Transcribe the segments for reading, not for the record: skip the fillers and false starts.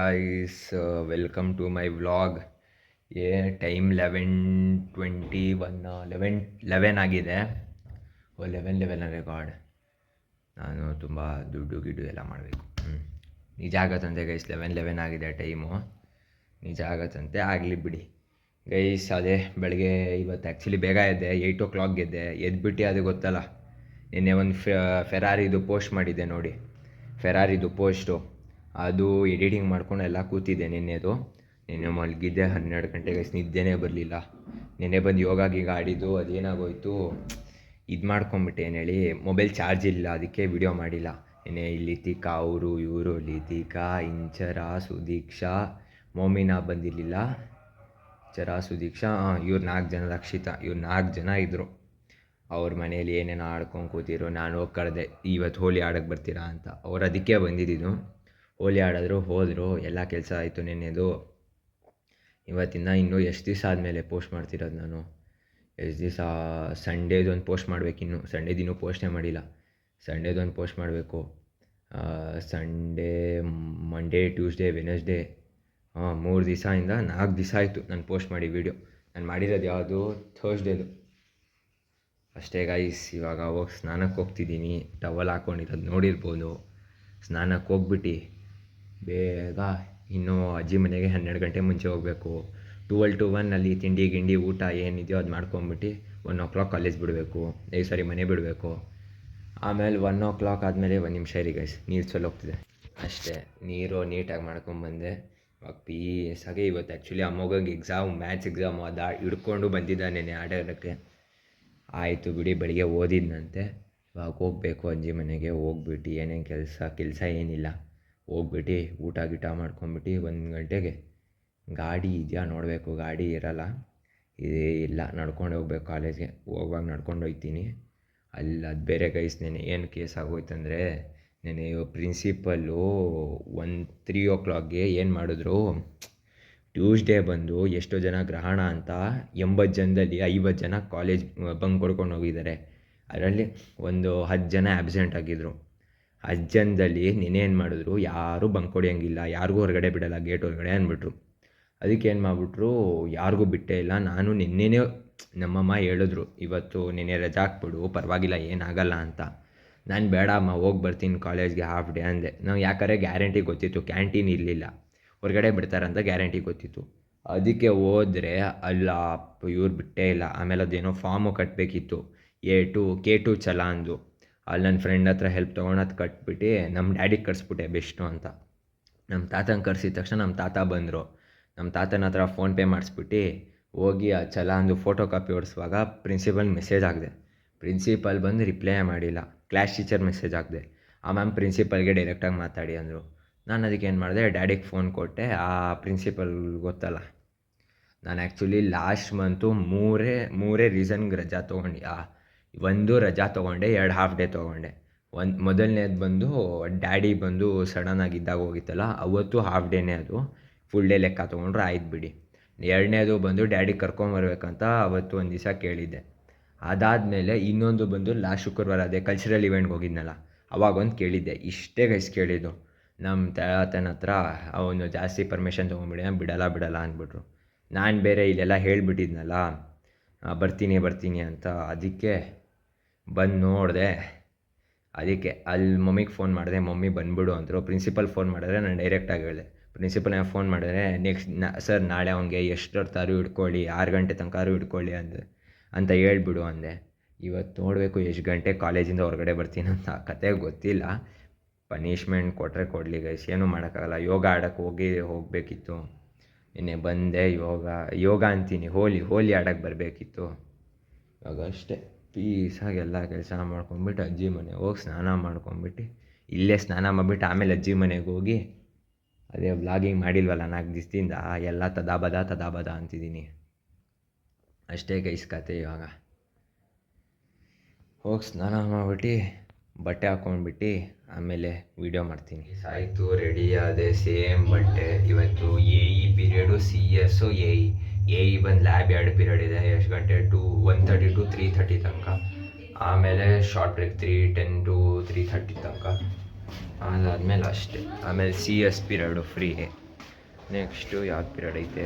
guys, welcome to my vlog. Time 11:21 11 ಆಗಿದೆ. 11 record. ನಾನು ತುಂಬ ದುಡ್ಡು ಗಿಡ್ಡು ಎಲ್ಲ ಮಾಡಬೇಕು. ನಿಜ ಆಗತ್ತಂತೆ ಗೈಸ್, 11 ಆಗಿದೆ ಟೈಮು. ನಿಜ ಆಗತ್ತಂತೆ, ಆಗಲಿ ಬಿಡಿ ಗೈಸ್. ಅದೇ ಬೆಳಗ್ಗೆ ಇವತ್ತು ಆ್ಯಕ್ಚುಲಿ ಬೇಗ ಎದ್ದೆ, 8 o'clock ಗೆದ್ದೆ. ಎದ್ಬಿಟ್ಟು ಅದು ಗೊತ್ತಲ್ಲ, ನಿನ್ನೆ ಒಂದು ಫೆರಾರಿದು ಪೋಸ್ಟ್ ಮಾಡಿದ್ದೆ ನೋಡಿ, ಫೆರಾರಿದು ಪೋಸ್ಟು. ಅದು ಎಡಿಟಿಂಗ್ ಮಾಡ್ಕೊಂಡು ಎಲ್ಲ ಕೂತಿದ್ದೆ. ನಿನ್ನೆ ಮಲಗಿದ್ದೆ 12 ಗಂಟೆಗೆ, ನಿದ್ದೆನೇ ಬರಲಿಲ್ಲ. ನಿನ್ನೆ ಬಂದು ಯೋಗ ಗೀಗ ಆಡಿದ್ದು, ಅದೇನಾಗೋಯ್ತು, ಇದು ಮಾಡ್ಕೊಂಬಿಟ್ಟೆ. ಏನು ಹೇಳಿ, ಮೊಬೈಲ್ ಚಾರ್ಜ್ ಇಲ್ಲ, ಅದಕ್ಕೆ ವಿಡಿಯೋ ಮಾಡಿಲ್ಲ. ನಿನ್ನೆ ಲಿತಿಕಾ ಇವರು ಲಿತಿಕಾ, ಇಂಚರ, ಸುದೀಕ್ಷಾ, ಮೋಮಿನಾ ಬಂದಿರಲಿಲ್ಲ. ಸುದೀಕ್ಷಾ, ಇವ್ರು 4 ಜನ, ರಕ್ಷಿತಾ, ಇವ್ರು 4 ಜನ ಇದ್ದರು. ಅವ್ರ ಮನೇಲಿ ಏನೇನೋ ಆಡ್ಕೊಂಡು ಕೂತಿದ್ರು. ನಾನು ಹೋಗಿ ಕರೆದೆ, ಇವತ್ತು ಹೋಲಿ ಆಡೋಕ್ಕೆ ಬರ್ತೀರಾ ಅಂತ. ಅವ್ರು ಅದಕ್ಕೆ ಬಂದಿದ್ದು. ಹೋಲಿ ಆಡಿದ್ರು, ಹೋದರು, ಎಲ್ಲ ಕೆಲಸ ಆಯಿತು ನಿನ್ನೆದು. ಇವತ್ತಿಂದ ಇನ್ನೂ ಎಷ್ಟು ದಿವಸ ಆದಮೇಲೆ ಪೋಸ್ಟ್ ಮಾಡ್ತಿರೋದು ನಾನು. ಎಷ್ಟು ದಿವಸ, ಸಂಡೇದೊಂದು ಪೋಸ್ಟ್ ಮಾಡಬೇಕಿನ್ನು. ಸಂಡೇದಿನ್ನೂ ಪೋಸ್ಟೇ ಮಾಡಿಲ್ಲ. ಸಂಡೇದೊಂದು ಪೋಸ್ಟ್ ಮಾಡಬೇಕು. ಸಂಡೇ, ಮಂಡೇ, ಟ್ಯೂಸ್ಡೇ, ವೆನಸ್ಡೇ, 3 ದಿವಸದಿಂದ 4 ದಿವಸ ಆಯಿತು ನಾನು ಪೋಸ್ಟ್ ಮಾಡಿ ವೀಡಿಯೋ. ನಾನು ಮಾಡಿರೋದು ಯಾವುದು, ಥರ್ಸ್ಡೇದು ಅಷ್ಟೇ ಗೈಸ್. ಇವಾಗ ಹೋಗಿ ಸ್ನಾನಕ್ಕೆ ಹೋಗ್ತಿದ್ದೀನಿ. ಟವಲ್ ಹಾಕ್ಕೊಂಡಿರೋದು ನೋಡಿರ್ಬೋದು. ಸ್ನಾನಕ್ಕೆ ಹೋಗ್ಬಿಟ್ಟು ಬೇಗ ಇನ್ನೂ ಅಜ್ಜಿ ಮನೆಗೆ 12 ಗಂಟೆ ಮುಂಚೆ ಹೋಗಬೇಕು. 12 to 1 ಅಲ್ಲಿ ತಿಂಡಿ ಗಿಂಡಿ ಊಟ ಏನಿದೆಯೋ ಅದು ಮಾಡ್ಕೊಂಬಿಟ್ಟು 1 o'clock ಕಾಲೇಜ್ ಬಿಡಬೇಕು. ಮನೆ ಬಿಡಬೇಕು. ಆಮೇಲೆ 1 o'clock ಆದಮೇಲೆ 1 ನಿಮಿಷ ಇರಿ ಗೈಸ್, ನೀರು ಚಲೋ ಹೋಗ್ತಿದೆ ಅಷ್ಟೇ. ನೀರು ನೀಟಾಗಿ ಮಾಡ್ಕೊಂಬಂದೆ. ಇವಾಗ ಪೀಸಾಗೆ ಇವತ್ತು ಆ್ಯಕ್ಚುಲಿ ಅಮ್ಮೋಗಂಗೆ ಮ್ಯಾಥ್ಸ್ ಎಕ್ಸಾಮು ಅದು ಹಿಡ್ಕೊಂಡು ಬಂದಿದ್ದಾನೆ ಆಡೋದಕ್ಕೆ. ಆಯಿತು ಬಿಡಿ, ಬೆಳಿಗ್ಗೆ ಓದಿದ್ನಂತೆ. ಇವಾಗ ಹೋಗಬೇಕು ಅಜ್ಜಿ ಮನೆಗೆ. ಹೋಗ್ಬಿಟ್ಟು ಏನೇನು ಕೆಲಸ ಏನಿಲ್ಲ, ಹೋಗ್ಬಿಟ್ಟು ಊಟ ಗೀಟ ಮಾಡ್ಕೊಂಬಿಟ್ಟು 1 ಗಂಟೆಗೆ ಗಾಡಿ ಇದೆಯಾ ನೋಡಬೇಕು. ಗಾಡಿ ಇರಲ್ಲ, ಇಲ್ಲ ನಡ್ಕೊಂಡು ಹೋಗ್ಬೇಕು ಕಾಲೇಜ್ಗೆ. ಹೋಗುವಾಗ ನಡ್ಕೊಂಡು ಹೋಗ್ತೀನಿ. ಅದು ಬೇರೆ ಗೈಸ್, ಏನು ಕೇಸ್ ಆಗೋಯ್ತಂದರೆ, ನೆನೆ ಪ್ರಿನ್ಸಿಪಲ್ಲು 3 o'clockಗೆ ಏನು ಮಾಡಿದ್ರು, ಟ್ಯೂಸ್ಡೇ ಬಂದು ಎಷ್ಟೋ ಜನ ಗ್ರಹಣ ಅಂತ 80 ಜನದಲ್ಲಿ 50 ಜನ ಕಾಲೇಜ್ ಬಂಕ್ ಕೊಡ್ಕೊಂಡು ಹೋಗಿದ್ದಾರೆ. ಅದರಲ್ಲಿ ಒಂದು 10 ಜನ ಆ್ಯಬ್ಸೆಂಟ್ ಆಗಿದ್ದರು. 10 ಜನದಲ್ಲಿ ಏನು ಮಾಡಿದ್ರು, ಯಾರೂ ಬಂಕ್ ಹೊಡೆಯೋಂಗಿಲ್ಲ, ಯಾರಿಗೂ ಹೊರಗಡೆ ಬಿಡೋಲ್ಲ, ಗೇಟ್ ಹೊರಗಡೆ ಅಂದ್ಬಿಟ್ರು. ಅದಕ್ಕೆ ಏನು ಮಾಡಿಬಿಟ್ರು, ಯಾರಿಗೂ ಬಿಟ್ಟೇ ಇಲ್ಲ. ನಾನು ನಿನ್ನೆನೇ ನಮ್ಮಮ್ಮ ಹೇಳಿದ್ರು, ಇವತ್ತು ನಿನ್ನೆ ರಜಾ ಹಾಕ್ಬಿಡು, ಪರವಾಗಿಲ್ಲ, ಏನಾಗಲ್ಲ ಅಂತ. ನಾನು ಬೇಡ ಅಮ್ಮ, ಹೋಗಿ ಬರ್ತೀನಿ ಕಾಲೇಜ್ಗೆ ಹಾಫ್ ಡೇ ಅಂದೆ. ನಾವು ಯಾಕಂದರೆ ಗ್ಯಾರಂಟಿ ಗೊತ್ತಿತ್ತು, ಕ್ಯಾಂಟೀನ್ ಇರಲಿಲ್ಲ, ಹೊರಗಡೆ ಬಿಡ್ತಾರಂತ ಗ್ಯಾರಂಟಿ ಗೊತ್ತಿತ್ತು. ಅದಕ್ಕೆ ಹೋದರೆ ಅಲ್ಲ, ಇವ್ರು ಬಿಟ್ಟೇ ಇಲ್ಲ. ಆಮೇಲೆ ಅದೇನೋ ಫಾರ್ಮು ಕಟ್ಟಬೇಕಿತ್ತು, K2 ಚಲಾನ್ದು. ಅಲ್ಲಿ ನನ್ನ ಫ್ರೆಂಡ್ ಹತ್ರ ಹೆಲ್ಪ್ ತೊಗೊಂಡು ಅದು ಕಟ್ಬಿಟ್ಟು ನಮ್ಮ ಡ್ಯಾಡಿಗೆ ಕಳಿಸ್ಬಿಟ್ಟೆ ಬೆಸ್ಟು ಅಂತ. ನಮ್ಮ ತಾತನ ಕರೆಸಿದ ತಕ್ಷಣ ನಮ್ಮ ತಾತ ಬಂದರು. ನಮ್ಮ ತಾತನ ಹತ್ರ ಫೋನ್ಪೇ ಮಾಡಿಸ್ಬಿಟ್ಟು ಹೋಗಿ ಆ ಚಲಾನ್ದು ಫೋಟೋ ಕಾಪಿ ಹೊಡಿಸುವಾಗ ಪ್ರಿನ್ಸಿಪಲ್ ಮೆಸೇಜ್ ಹಾಕಿದೆ. ಪ್ರಿನ್ಸಿಪಲ್ ಬಂದು ರಿಪ್ಲೈ ಮಾಡಿಲ್ಲ. ಕ್ಲಾಸ್ ಟೀಚರ್ ಮೆಸೇಜ್ ಹಾಕಿದೆ. ಆ ಮ್ಯಾಮ್ ಪ್ರಿನ್ಸಿಪಲ್ಗೆ ಡೈರೆಕ್ಟಾಗಿ ಮಾತಾಡಿ ಅಂದರು. ನಾನು ಅದಕ್ಕೆ ಏನು ಮಾಡಿದೆ, ಡ್ಯಾಡಿಗೆ ಫೋನ್ ಕೊಟ್ಟೆ. ಆ ಪ್ರಿನ್ಸಿಪಲ್ ಗೊತ್ತಲ್ಲ, ನಾನು ಆ್ಯಕ್ಚುಲಿ ಲಾಸ್ಟ್ ಮಂತು ಮೂರೇ ರೀಸನ್ಗೆ ರಜಾ ತೊಗೊಂಡು, ಒಂದು ರಜಾ ತೊಗೊಂಡೆ, 2 ಹಾಫ್ ಡೇ ತೊಗೊಂಡೆ. ಮೊದಲನೇದು ಬಂದು ಡ್ಯಾಡಿ ಬಂದು ಸಡನ್ನಾಗಿ ಇದ್ದಾಗ ಹೋಗಿತ್ತಲ್ಲ, ಅವತ್ತು ಹಾಫ್ ಡೇನೇ, ಅದು ಫುಲ್ ಡೇ ಲೆಕ್ಕ ತೊಗೊಂಡ್ರೆ ಆಯ್ತು ಬಿಡಿ. 2ನೇದು ಬಂದು ಡ್ಯಾಡಿ ಕರ್ಕೊಂಬರ್ಬೇಕಂತ ಅವತ್ತು ಒಂದು ದಿವಸ ಕೇಳಿದ್ದೆ. ಅದಾದಮೇಲೆ ಇನ್ನೊಂದು ಬಂದು ಲಾಸ್ಟ್ ಶುಕ್ರವಾರ ಅದೇ ಕಲ್ಚರಲ್ ಇವೆಂಟ್ಗೆ ಹೋಗಿದ್ನಲ್ಲ, ಅವಾಗೊಂದು ಕೇಳಿದ್ದೆ. ಇಷ್ಟೇ ಗೈಸ್ ಕೇಳಿದ್ದು. ನಮ್ಮ ತಾತನ ಹತ್ರ ಅವನು ಜಾಸ್ತಿ ಪರ್ಮಿಷನ್ ಬಿಡಲ್ಲ ಅಂದ್ಬಿಟ್ರು. ನಾನು ಬೇರೆ ಇಲ್ಲೆಲ್ಲ ಹೇಳಿಬಿಟ್ಟಿದ್ನಲ್ಲ, ಬರ್ತೀನಿ ಅಂತ. ಅದಕ್ಕೆ ಬಂದು ನೋಡಿದೆ. ಅದಕ್ಕೆ ಅಲ್ಲಿ ಮಮ್ಮಿಗೆ ಫೋನ್ ಮಾಡಿದೆ, ಮಮ್ಮಿ ಬಂದುಬಿಡು ಅಂದರು. ಪ್ರಿನ್ಸಿಪಲ್ ಫೋನ್ ಮಾಡಿದ್ರೆ ನಾನು ಡೈರೆಕ್ಟಾಗಿ ಹೇಳಿದೆ. ಪ್ರಿನ್ಸಿಪಲ್ನ ಫೋನ್ ಮಾಡಿದ್ರೆ, ಸರ್ ನಾಳೆ ಅವನಿಗೆ ಎಷ್ಟೊತ್ತಾರು ಹಿಡ್ಕೊಳ್ಳಿ, 6 ಗಂಟೆ ತನಕ ಹಿಡ್ಕೊಳ್ಳಿ ಅಂತ ಹೇಳ್ಬಿಡು ಅಂದೆ. ಇವತ್ತು ನೋಡಬೇಕು ಎಷ್ಟು ಗಂಟೆ ಕಾಲೇಜಿಂದ ಹೊರಗಡೆ ಬರ್ತೀನಿ ಅಂತ. ಕತೆ ಗೊತ್ತಿಲ್ಲ, ಪನಿಷ್ಮೆಂಟ್ ಕೊಟ್ಟರೆ ಕೊಡಲಿ ಗೈಸ್, ಏನೂ ಮಾಡೋಕ್ಕಾಗಲ್ಲ. ಯೋಗ ಆಡೋಕ್ಕೆ ಹೋಗಬೇಕಿತ್ತು. ನಿನ್ನೆ ಬಂದೆ. ಯೋಗ ಅಂತೀನಿ, ಹೋಲಿ ಆಡೋಕ್ಕೆ ಬರಬೇಕಿತ್ತು. ಇವಾಗ ಅಷ್ಟೇ ಪೀಸಾಗಿ ಎಲ್ಲ ಕೆಲಸ ಮಾಡ್ಕೊಂಬಿಟ್ಟು ಅಜ್ಜಿ ಮನೆಗೆ ಹೋಗಿ ಸ್ನಾನ ಮಾಡ್ಕೊಂಬಿಟ್ಟು, ಇಲ್ಲೇ ಸ್ನಾನ ಮಾಡಿಬಿಟ್ಟು ಆಮೇಲೆ ಅಜ್ಜಿ ಮನೆಗೆ ಹೋಗಿ, ಅದೇ ವ್ಲಾಗಿಂಗ್ ಮಾಡಿಲ್ವಲ್ಲ 4 ದಿವಸದಿಂದ, ಎಲ್ಲ ತದಾಬದ ಅಂತಿದ್ದೀನಿ. ಅಷ್ಟೇ ಗೈಸ್ ಕತೆ. ಇವಾಗ ಹೋಗಿ ಸ್ನಾನ ಮಾಡಿಬಿಟ್ಟು ಬಟ್ಟೆ ಹಾಕ್ಕೊಂಡ್ಬಿಟ್ಟು ಆಮೇಲೆ ವೀಡಿಯೋ ಮಾಡ್ತೀನಿ. ಆಯಿತು, ರೆಡಿ ಆದೆ, ಸೇಮ್ ಬಟ್ಟೆ. ಇವತ್ತು ಪೀರಿಯಡು CS ಎ ಬಂದು ಲ್ಯಾಬ್ 2 ಪೀರಿಯಡ್ ಇದೆ. ಎಷ್ಟು ಗಂಟೆ, 1:30 to 3:30 ತನಕ. ಆಮೇಲೆ ಶಾರ್ಟ್ ಬ್ರೇಕ್ 3:10 to 3:30 ತನಕ. ಅದಾದಮೇಲೆ ಅಷ್ಟೇ. ಆಮೇಲೆ CS ಪೀರಿಯಡು ಫ್ರೀ. ನೆಕ್ಸ್ಟು ಯಾವ್ದು ಪೀರಿಯಡ್ ಐತೆ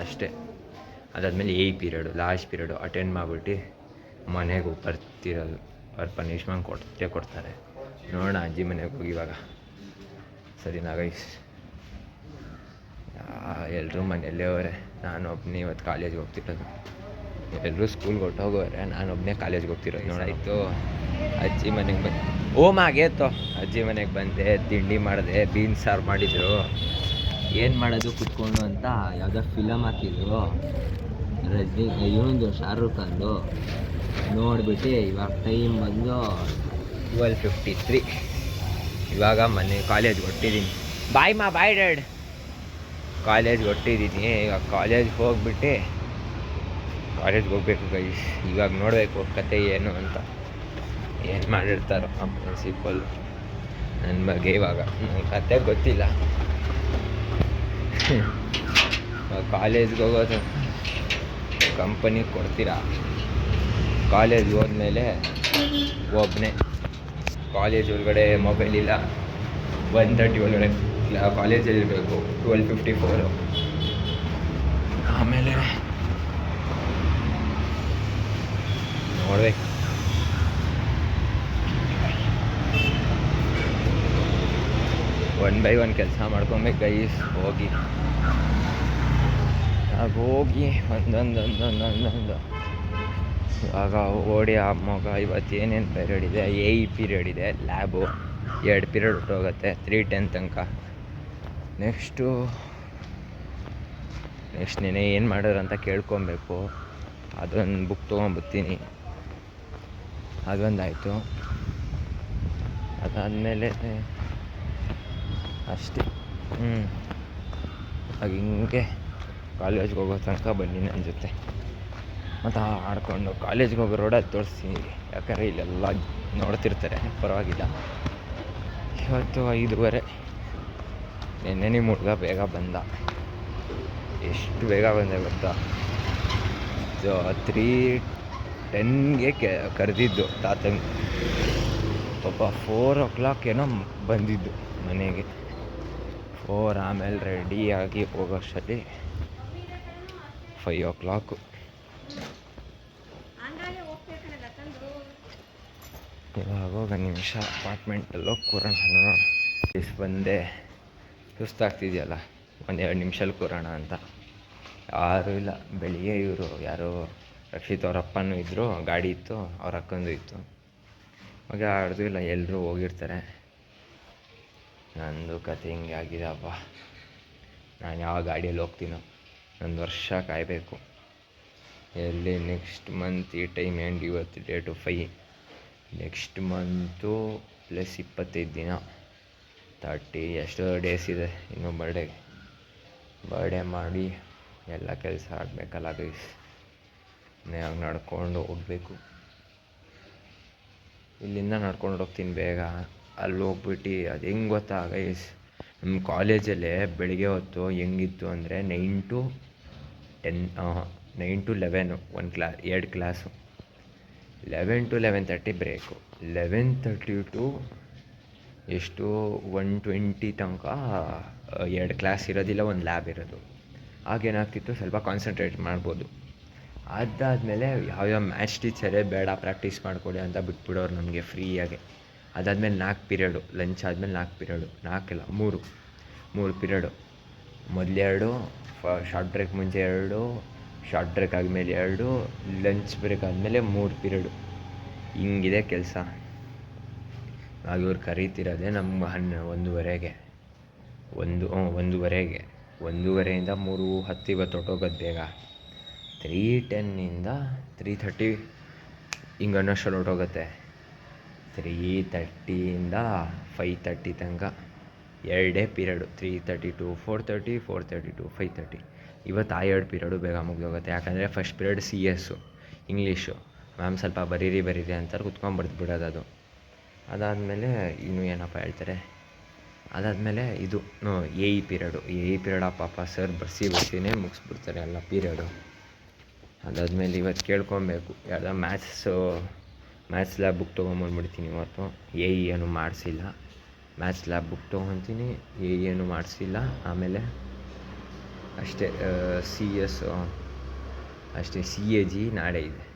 ಅಷ್ಟೇ. ಅದಾದಮೇಲೆ ಪೀರಿಯಡು ಲಾಸ್ಟ್ ಪೀರಿಯಡು ಅಟೆಂಡ್ ಮಾಡಿಬಿಟ್ಟು ಮನೆಗೆ ಬರ್ತಿರೋದು. ಅವ್ರು ಪನಿಷ್ಮೆಂಟ್ ಕೊಡ್ತಾರೆ. ನೋಡೋಣ ಅಜ್ಜಿ ಮನೆಗೆ ಹೋಗಿ ಇವಾಗ. ಸರಿನಾ ಗೈಸ್? ಎಲ್ಲರೂ ಮನೆಯಲ್ಲೇ ಅವರೇ, ನಾನು ಒಬ್ಬನೇ ಇವತ್ತು ಕಾಲೇಜ್ಗೆ ಹೋಗ್ತಿರೋದು. ಎಲ್ಲರೂ ಸ್ಕೂಲ್ಗೆ ಹೊಟ್ಟೋಗೋರೆ, ನಾನು ಒಬ್ಬನೇ ಕಾಲೇಜ್ಗೆ ಹೋಗ್ತಿರೋದು. ನೋಡಾಯಿತು ಅಜ್ಜಿ ಮನೆಗೆ ಬಂದು ಆಗೇತೋ ಅಜ್ಜಿ ಮನೆಗೆ ಬಂದೆ, ತಿಂಡಿ ಮಾಡಿದೆ, ಬೀನ್ಸ್ ಸಾರು ಮಾಡಿದರು. ಏನು ಮಾಡೋದು ಕುತ್ಕೊಂಡು ಅಂತ ಯಾವುದೋ ಫಿಲಮ್ ಹಾಕಿದ್ರು, ಇವನದು ಶಾರುಖ್ ಖಾನ್ದು. ನೋಡಿಬಿಟ್ಟು ಇವಾಗ ಟೈಮ್ ಬಂದು 12:53. ಇವಾಗ ಕಾಲೇಜ್ಗೆ ಹೊಟ್ಟಿದ್ದೀನಿ. ಬಾಯ್ ಡ್ಯಾಡ್. ಕಾಲೇಜ್ಗೆ ಹೊಟ್ಟಿದ್ದೀನಿ. ಇವಾಗ ಕಾಲೇಜ್ಗೆ ಹೋಗ್ಬಿಟ್ಟು ಕಾಲೇಜ್ಗೆ ಹೋಗ್ಬೇಕು ಗೈಸ್. ಇವಾಗ ನೋಡಬೇಕು ಕತೆ ಏನು ಅಂತ, ಏನು ಮಾಡಿರ್ತಾರೋ ಆ ಪ್ರಿನ್ಸಿಪಲ್ ನನ್ನ ಬಗ್ಗೆ. ಇವಾಗ ನನ್ನ ಕತೆ ಗೊತ್ತಿಲ್ಲ. ಕಾಲೇಜ್ಗೆ ಹೋಗೋದು ಕಂಪನಿಗೆ ಕೊಡ್ತೀರಾ? ಕಾಲೇಜ್ಗೆ ಹೋದ್ಮೇಲೆ ಒಬ್ಬನೇ. ಕಾಲೇಜ್ ಒಳಗಡೆ ಮೊಬೈಲ್ ಇಲ್ಲ. 1:30 ಒಳಗಡೆ ಕಾಲೇಜಲ್ಲಿ ಇರಬೇಕು. 12:54 ಆಮೇಲೆ ನೋಡ್ಬೇಕು. ಒನ್ ಬೈ ಒನ್ ಕೆಲಸ ಮಾಡ್ಕೊಬೇಕು ಗೈಸ್. ಹೋಗಿ ಒಂದೊಂದೊಂದೊಂದೊಂದೊಂದು ಇವಾಗ ಓಡಿ ಆ ಮಗ. ಇವತ್ತು ಏನೇನು ಪೀರಿಯಡ್ ಇದೆ? ಪೀರಿಯಡ್ ಇದೆ, ಲ್ಯಾಬು 2 ಪೀರಿಯಡ್ ಹೊಟ್ಟೋಗುತ್ತೆ 3:10 ತನಕ. ನೆಕ್ಸ್ಟ್ ನೆನೆ ಏನು ಮಾಡೋರು ಅಂತ ಕೇಳ್ಕೊಬೇಕು. ಅದೊಂದು ಬುಕ್ ತೊಗೊಂಬರ್ತೀನಿ. ಅದೊಂದಾಯಿತು. ಅದಾದಮೇಲೆ ಅಷ್ಟೇ. ಹಾಗೆ ಹಿಂಗೆ ಕಾಲೇಜ್ಗೆ ಹೋಗೋ ತನಕ ಬನ್ನಿ ನನ್ನ ಜೊತೆ. ಮತ್ತು ಆಡ್ಕೊಂಡು ಕಾಲೇಜ್ಗೆ ಹೋಗೋ ರೋಡಲ್ಲಿ ತೋರಿಸಿ, ಯಾಕಂದರೆ ಇಲ್ಲೆಲ್ಲ ನೋಡ್ತಿರ್ತಾರೆ, ಪರವಾಗಿಲ್ಲ. ಇವತ್ತು 5:30. ನೆನ್ನೆ ನಿಮ್ಮ ಹುಡುಗ ಬೇಗ ಬಂದ. ಎಷ್ಟು ಬೇಗ ಬಂದೆ ಗೊತ್ತಾ? 3:10ಗೆ ಕರೆದಿದ್ದು ತಾತಂಗೆ. ಪಾಪ 4 o'clock ಏನೋ ಬಂದಿದ್ದು ಮನೆಗೆ. 4 ಆಮೇಲೆ ರೆಡಿಯಾಗಿ ಹೋಗೋಷ್ಟರಲ್ಲಿ 5 o'clock. ಇವಾಗ ಹೋಗೋ ನಿಮಿಷ ಅಪಾರ್ಟ್ಮೆಂಟಲ್ಲೋ ಕೂರೋಣ. ನೋಡೋಣ ಬಂದೆ. ಸುಸ್ತಾಗ್ತಿದೆಯಲ್ಲ, 1-2 ನಿಮಿಷಲ್ಲಿ ಕೂರೋಣ ಅಂತ. ಯಾರೂ ಇಲ್ಲ. ಬೆಳಿಗ್ಗೆ ಇವರು ಯಾರೋ ರಕ್ಷಿತ್ ಅವ್ರ ಅಪ್ಪನೂ ಇದ್ದರು, ಗಾಡಿ ಇತ್ತು, ಅವ್ರ ಅಕ್ಕಂದು ಇತ್ತು. ಹಾಗೆ ಆಡ್ದು ಇಲ್ಲ, ಎಲ್ಲರೂ ಹೋಗಿರ್ತಾರೆ. ನಂದು ಕತೆ ಹಿಂಗೆ ಆಗಿದೆ. ಅಪ್ಪ, ನಾನು ಯಾವ ಗಾಡಿಯಲ್ಲಿ ಹೋಗ್ತೀನೋ, 1 ವರ್ಷ ಕಾಯಬೇಕು. ಎಲ್ಲಿ ನೆಕ್ಸ್ಟ್ ಮಂತ್ ಈ ಟೈಮ್ ಎಂಡ್. ಇವತ್ತು ಡೇಟು 5. ನೆಕ್ಸ್ಟ್ ಮಂತು ಪ್ಲಸ್ 25 ದಿನ, 30 ಎಷ್ಟೋ ಡೇಸ್ ಇದೆ ಇನ್ನೂ ಬರ್ಡೇ ಮಾಡಿ ಎಲ್ಲ ಕೆಲಸ ಆಗಬೇಕಲ್ಲ ಗೈಸ್. ನಾನು ನಡ್ಕೊಂಡು ಹೋಗಬೇಕು. ಇಲ್ಲಿಂದ ನಡ್ಕೊಂಡು ಹೋಗ್ತೀನಿ ಬೇಗ. ಅಲ್ಲಿ ಹೋಗ್ಬಿಟ್ಟು ಅದು ಹೆಂಗೆ ಗೊತ್ತಾ ಗೈಸ್, ನಮ್ಮ ಕಾಲೇಜಲ್ಲೇ ಬೆಳಿಗ್ಗೆ ಹೊತ್ತು ಹೆಂಗಿತ್ತು ಅಂದರೆ 9 to 11 2 class. 11 to 11:30 break. 11:30 to 1:20 ತನಕ 2 ಕ್ಲಾಸ್ ಇರೋದಿಲ್ಲ, 1 ಲ್ಯಾಬ್ ಇರೋದು. ಆಗೇನಾಗ್ತಿತ್ತು, ಸ್ವಲ್ಪ ಕಾನ್ಸಂಟ್ರೇಟ್ ಮಾಡ್ಬೋದು. ಅದಾದಮೇಲೆ ಯಾವ್ಯಾವ ಮ್ಯಾಥ್ಸ್ ಟೀಚರೇ ಬೇಡ, ಪ್ರಾಕ್ಟೀಸ್ ಮಾಡಿಕೊಡಿ ಅಂತ ಬಿಟ್ಬಿಡೋರು ನಮಗೆ ಫ್ರೀಯಾಗೆ. ಅದಾದಮೇಲೆ 4 ಪೀರಿಯಡು, ಲಂಚ್ ಆದಮೇಲೆ 4 ಪೀರಿಯಡು, 4 ಇಲ್ಲ 3 ಪೀರಿಯಡು. ಮೊದಲು 2 ಶಾರ್ಟ್ ಬ್ರೇಕ್ ಮುಂಚೆ 2, ಶಾರ್ಟ್ ಬ್ರೇಕ್ ಆದಮೇಲೆ 2, ಲಂಚ್ ಬ್ರೇಕ್ ಆದಮೇಲೆ 3 ಪೀರಿಯಡು. ಹಿಂಗಿದೆ ಕೆಲಸ. ಆಗ ಇವ್ರು ಕರೀತಿರೋದೆ ನಮ್ಮ 1:30ಗೆ. 1:30ಇಂದ 3:10 ಇವತ್ತು ಹೊಟ್ಟೋಗೋದು ಬೇಗ. 3:10ಇಂದ 3:30 ಹಿಂಗೆ ಅನ್ನೋಷ್ಟರಲ್ಲಿ ಹೊಟ್ಟೋಗುತ್ತೆ. 3:30ಇಂದ 5:30 ತನಕ 2 ಪೀರಿಯಡು. 3:30 to 4:30, 4:30 to 5:30. ಇವತ್ತು ಆ 2 ಪೀರಿಯಡು ಬೇಗ ಮುಗಿದೋಗುತ್ತೆ. ಯಾಕಂದರೆ first period CS English. Ma'am ಸ್ವಲ್ಪ ಬರೀರಿ ಅಂತಾರೆ, ಕುತ್ಕೊಂಡು ಬಿಡೋದು ಅದು. ಅದಾದಮೇಲೆ ಇನ್ನೂ ಏನಪ್ಪ ಹೇಳ್ತಾರೆ, ಅದಾದಮೇಲೆ ಇದು ಪೀರಿಯಡು. ಪೀರಿಯಡ್ ಪಾಪ ಸರ್ ಬರ್ಸಿನೇ ಮುಗಿಸ್ಬಿಡ್ತಾರೆ ಎಲ್ಲ ಪೀರಿಯಡು. ಅದಾದಮೇಲೆ ಇವತ್ತು ಕೇಳ್ಕೊಬೇಕು, ಯಾವುದೋ ಮ್ಯಾಥ್ಸ್ ಲ್ಯಾಬ್ ಬುಕ್ ತೊಗೊಂಬಂದ್ಬಿಡ್ತೀನಿ ಇವತ್ತು. ಏನು ಮಾಡಿಸಿಲ್ಲ. ಮ್ಯಾಥ್ಸ್ ಲ್ಯಾಬ್ ಬುಕ್ ತೊಗೊತೀನಿ, ಏನು ಮಾಡಿಸಿಲ್ಲ. ಆಮೇಲೆ ಅಷ್ಟೇ. CS ಅಷ್ಟೇ. CAG ನಾಳೆ ಇದೆ,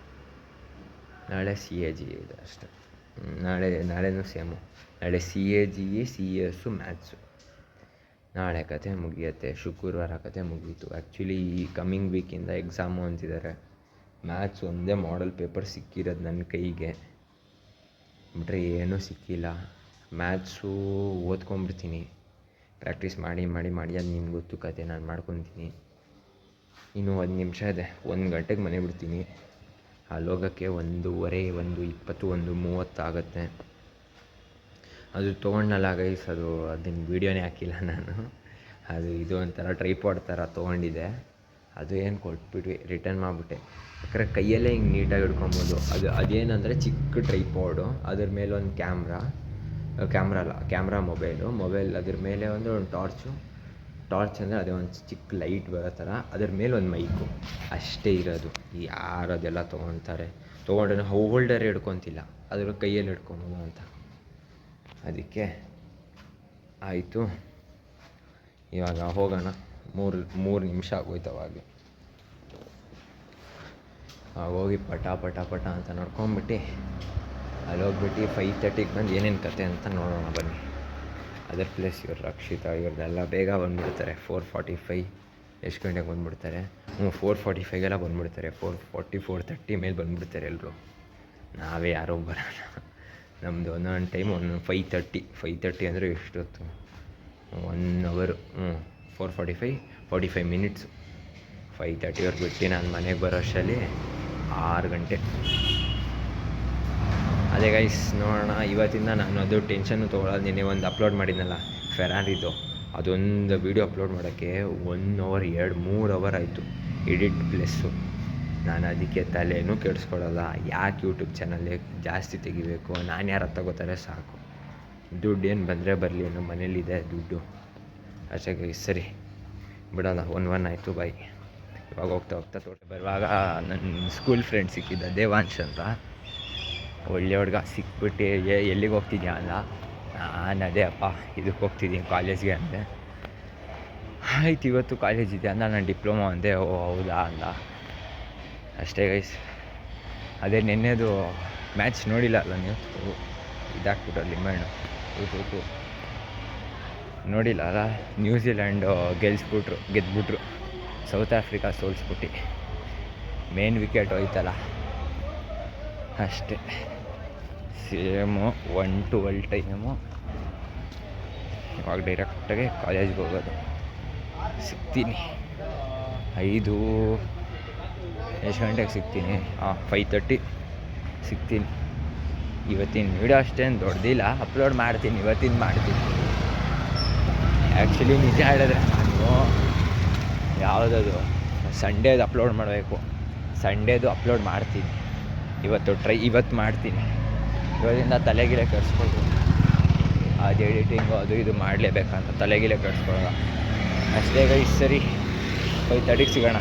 ನಾಳೆ CAG ಇದೆ ಅಷ್ಟೇ. ನಾಳೆನೂ ಸೇಮು. ನಾಳೆ CAG, CS, ಮ್ಯಾಥ್ಸು. ನಾಳೆ ಕತೆ ಮುಗಿಯುತ್ತೆ, ಶುಕ್ರವಾರ ಕತೆ ಮುಗೀತು. ಆ್ಯಕ್ಚುಲಿ ಈ ಕಮ್ಮಿಂಗ್ ವೀಕಿಂದ ಎಕ್ಸಾಮು ಅಂತಿದ್ದಾರೆ. ಮ್ಯಾಥ್ಸ್ ಒಂದೇ ಮಾಡಲ್ ಪೇಪರ್ ಸಿಕ್ಕಿರೋದು ನನ್ನ ಕೈಗೆ, ಬಿಟ್ರೆ ಏನೂ ಸಿಕ್ಕಿಲ್ಲ. ಮ್ಯಾಥ್ಸು ಓದ್ಕೊಂಬಿಡ್ತೀನಿ, ಪ್ರಾಕ್ಟೀಸ್ ಮಾಡಿ ಅದು ನಿಮ್ಗೆ ಗೊತ್ತು ಕತೆ. ನಾನು ಮಾಡ್ಕೊತೀನಿ. ಇನ್ನೂ 1 ನಿಮಿಷ ಇದೆ, 1 ಗಂಟೆಗೆ ಮನೆ ಬಿಡ್ತೀನಿ. ಅಲ್ಲಿ ಹೋಗೋಕ್ಕೆ 1:15, 1:20, 1:30 ಆಗುತ್ತೆ. ಅದು ತೊಗೊಂಡಲ್ಲ ಗೈಸ್, ಅದನ್ನು ವೀಡಿಯೋನೇ ಹಾಕಿಲ್ಲ ನಾನು. ಅದು ಇದು ಒಂಥರ ಟ್ರೈಪಾಡ್ ಥರ ತೊಗೊಂಡಿದ್ದೆ, ಅದು ಏನು ಕೊಟ್ಬಿಟ್ವಿ, ರಿಟರ್ನ್ ಮಾಡಿಬಿಟ್ಟೆ. ಯಾಕಂದರೆ ಕೈಯಲ್ಲೇ ಹಿಂಗೆ ನೀಟಾಗಿ ಹಿಡ್ಕೊಬೋದು. ಅದೇನಂದರೆ ಚಿಕ್ಕ ಟ್ರೈಪಾಡು, ಅದ್ರ ಮೇಲೆ ಒಂದು ಕ್ಯಾಮ್ರಾ ಮೊಬೈಲ್ ಅದ್ರ ಮೇಲೆ ಒಂದು ಟಾರ್ಚ್ ಅಂದರೆ ಅದೇ ಒಂದು ಚಿಕ್ಕ ಲೈಟ್ ಬರೋ ಥರ, ಅದ್ರ ಮೇಲೆ ಒಂದು ಮೈಕು, ಅಷ್ಟೇ ಇರೋದು. ಯಾರು ಅದೆಲ್ಲ ತೊಗೊಂಡ್ರೆ ಹೋಲ್ಡರ್ ಹಿಡ್ಕೊತಿಲ್ಲ, ಅದ್ರ ಕೈಯಲ್ಲಿ ಹಿಡ್ಕೊಬೋದು ಅಂತ. ಅದಕ್ಕೆ ಆಯಿತು. ಇವಾಗ ಹೋಗೋಣ. 3 ನಿಮಿಷ ಆಗೋಯ್ತು. ಅವಾಗಲೇ ಹೋಗಿ ಪಟ ಅಂತ ನೋಡ್ಕೊಂಬಿಟ್ಟು ಅಲ್ಲಿ ಹೋಗ್ಬಿಟ್ಟು 5:30ಗೆ ಬಂದು ಏನೇನು ಕತೆ ಅಂತ ನೋಡೋಣ ಬನ್ನಿ. ಅದರ್ ಪ್ಲೇಸ್ ಇವ್ರು ರಕ್ಷಿತಾ ಇವ್ರದ್ದೆಲ್ಲ ಬೇಗ ಬಂದುಬಿಡ್ತಾರೆ. 4:45 ಎಷ್ಟು ಗಂಟೆಗೆ ಬಂದುಬಿಡ್ತಾರೆ? 4:45ಗೆಲ್ಲ ಬಂದುಬಿಡ್ತಾರೆ. 4:40, 4:30 ಮೇಲೆ ಬಂದುಬಿಡ್ತಾರೆ ಎಲ್ಲರೂ. ನಾವೇ ಯಾರೋ ಬರೋಣ. ನಮ್ಮದು ಒಂದೊಂದು ಟೈಮ್ 5:30 ಅಂದರೆ ಎಷ್ಟೊತ್ತು? 1 ಅವರು 4:45, 45 ಮಿನಿಟ್ಸು. 5:30 ಬಿಟ್ಟು ನಾನು ಮನೆಗೆ ಬರೋ ಅಷ್ಟರಲ್ಲಿ 6 ಗಂಟೆ. ಅದೇ ಗೈಸ್, ನೋಡೋಣ. ಇವತ್ತಿಂದ ನಾನು ಅದು ಟೆನ್ಷನ್ನು ತೊಗೊಳ್ಳೋದು. ನಿನ್ನೆ ಒಂದು ಅಪ್ಲೋಡ್ ಮಾಡಿದ್ನಲ್ಲ ಫೆರಾರಿದು, ಅದೊಂದು ವೀಡಿಯೋ ಅಪ್ಲೋಡ್ ಮಾಡೋಕ್ಕೆ 1 ಅವರ್ 2-3 ಅವರ್ ಆಯಿತು, ಎಡಿಟ್ ಪ್ಲಸ್ಸು. ನಾನು ಅದಕ್ಕೆ ತಲೆನೂ ಕೆಡಿಸ್ಕೊಳ್ಳಲ್ಲ. ಯಾಕೆ ಯೂಟ್ಯೂಬ್ ಚಾನಲ್ಲೇ ಜಾಸ್ತಿ ತೆಗಿಬೇಕು? ನಾನು ಯಾರು ತಗೋತಾರೆ ಸಾಕು. ದುಡ್ಡು ಏನು ಬಂದರೆ ಬರಲಿ, ನಮ್ಮ ಮನೇಲಿದೆ ದುಡ್ಡು ಅಷ್ಟೇ ಗೈಸ್. ಸರಿ ಬಿಡೋಣ. 1 ಆಯಿತು, ಬಾಯ್. ಇವಾಗ ಹೋಗ್ತಾ ಬರುವಾಗ ನನ್ನ ಸ್ಕೂಲ್ ಫ್ರೆಂಡ್ ಸಿಕ್ಕಿದ್ದ, ದೇವಾಂಶ್ ಅಂತ. ಒಳ್ಳೆ ಹುಡುಗ ಸಿಕ್ಬಿಟ್ಟು, ಎಲ್ಲಿಗೆ ಹೋಗ್ತಿದ್ಯಾ ಅಂದ. ನಾನು ಅದೇ ಅಪ್ಪ ಇದಕ್ಕೆ ಹೋಗ್ತಿದ್ದೀನಿ ಕಾಲೇಜ್ಗೆ ಅಂದೆ. ಆಯ್ತು ಇವತ್ತು ಕಾಲೇಜ್ ಇದೆ ಅಂದ. ನಾನು ಡಿಪ್ಲೊಮಾ ಅಂದೆ. ಓ ಹೌದಾ ಅಂದ. ಅಷ್ಟೇ ಗೈಸ್. ಅದೇ ನೆನ್ನೆದು ಮ್ಯಾಚ್ ನೋಡಿಲ್ಲ ಅಲ್ಲ ನೀವು? ಇದಾಗ್ಬಿಟ್ಟು ಲಿಮೆಂಡು ನೋಡಿಲ್ಲ ಅಲ್ಲ? ನ್ಯೂಜಿಲ್ಯಾಂಡು ಗೆದ್ಬಿಟ್ರು, ಸೌತ್ ಆಫ್ರಿಕಾ ಸೋಲಿಸ್ಬಿಟ್ಟು. ಮೇನ್ ವಿಕೆಟ್ ಹೋಯ್ತಲ್ಲ ಅಷ್ಟೇ. Same 1-12 time. ಇವಾಗ ಡೈರೆಕ್ಟಾಗಿ ಕಾಲೇಜ್ಗೆ ಹೋಗೋದು. ಸಿಗ್ತೀನಿ 5 ಎಷ್ಟು ಗಂಟೆಗೆ ಸಿಗ್ತೀನಿ? 5:30 ಸಿಗ್ತೀನಿ. ಇವತ್ತಿನ ವೀಡಿಯೋ ಅಷ್ಟೇನು ದೊಡ್ಡದಿಲ್ಲ, ಅಪ್ಲೋಡ್ ಮಾಡ್ತೀನಿ. ಇವತ್ತಿನ ಮಾಡ್ತೀನಿ. ಆ್ಯಕ್ಚುಲಿ ನಿಜ ಹೇಳಿದ್ರೆ ನಾನು ಯಾವುದದು ಸಂಡೇದು ಅಪ್ಲೋಡ್ ಮಾಡಬೇಕು. ಸಂಡೇದು ಅಪ್ಲೋಡ್ ಮಾಡ್ತೀನಿ. ಇವತ್ತು ಮಾಡ್ತೀನಿ. ಇವತ್ತಿಂದ ತಲೆಗಿಲೆ ಕೆಡಿಸ್ಕೊಳ್ತು. ಅದು ಎಡಿಟಿಂಗು ಅದು ಇದು ಮಾಡಲೇಬೇಕಂತ ತಲೆಗಿಲೆ ಕೆಡಿಸ್ಕೊಳ್ಳೋಲ್ಲ ಅಷ್ಟೇ ಗೈಸ್. ಸರಿ, 5:30ಗೆ ಸಿಗೋಣ.